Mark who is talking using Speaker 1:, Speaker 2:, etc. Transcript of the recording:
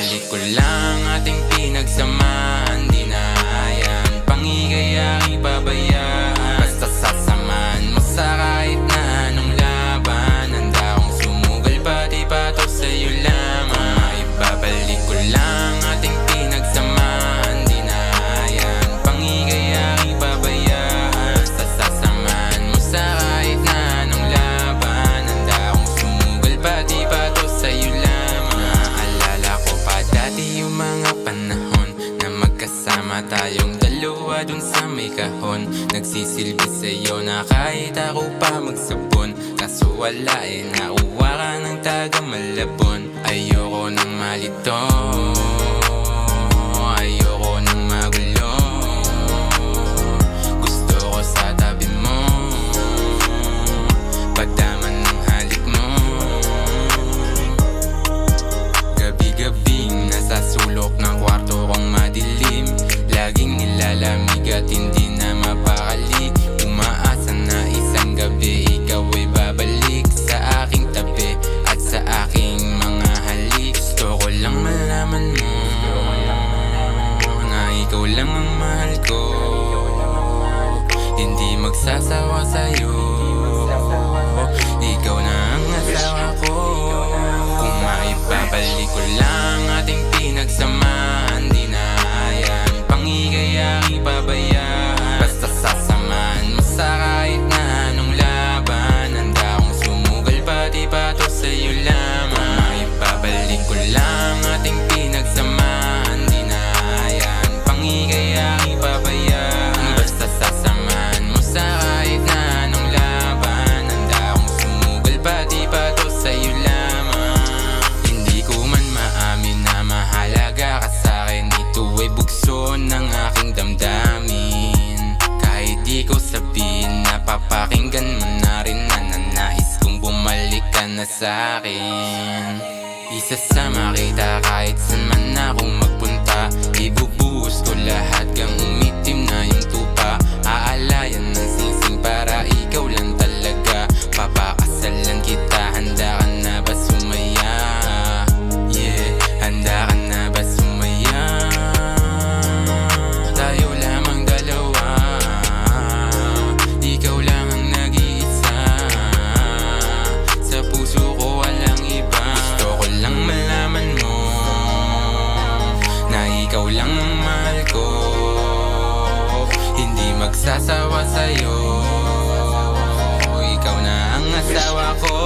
Speaker 1: Maibabalik ko lang ating pinagsamahan. Di na yan pangigayang ibabayaan. Basta sasamahan mo sa kahit na anong laban. Handa akong sumugal pati pato sa'yo lamang. Maibabalik ko lang ating pinagsamahan. Di na yan pangigayang ibabayaan. Basta sasamahan mo sa kahit na anong laban. Handa akong sumugal pati pato sa'yo lamang. Naalala ko pa dati yung mga panahon na magkasama tayong dalawa dun sa may kahon. Nagsisilbi sa'yo na kahit ako pa magsabon. Kaso wala nakuha ka ng taga Malabon. Ayoko nang malito, ayoko nang magulo. Gusto ko sa tabi mo, pagdaman ng halik mo. Gabi-gabing nasa sulok ng kwarto kong madilim. Laging nilalamig at hindi na mapakali. Umaasa na isang gabi ikaw ay babalik sa aking tabi at sa aking mga halik. Gusto ko lang malaman mo na ikaw lang ang mahal ko. Hindi magsasawa sa'yo, ikaw na ang asawa ko. Kung maibabalik ko lang ating pinagsamahan. Di na yan pangigayang ibabayaan. Basta sasamahan mo sa kahit na anong laban. Handa akong sumugal pati pato sa'yo lamang. Maibabalik ko lang ating pinagsamahan. Di na yan pangigayang ibabayaan. Basta sasamahan mo sa kahit na anong laban. Handa akong sumugal pati pato sa'yo lamang. Hindi ko man maamin na mahalaga ka sa'kin. Ito ay bugso ng aking damdamin. Kahit di ko sabihin, napapakinggan mo na rin na nanais kong bumalik ka na sa'kin. Isasama kita kahit saan man akong magpunta. Ibubuhos ko lahat kang umitim na yung tupa. Aalayan ng singsing para ikaw lang talaga. Papakasalan kita, handa ka na ba sumaya? Yeah, handa ka na ba sumaya? Tayo lamang dalawa, ikaw lang ang nag-iisa. Sa puso ko walang iba. Gusto ko lang malaman mo na ikaw lang ang mahal ko. Hindi magsasawa sa'yo, ikaw na ang asawa ko.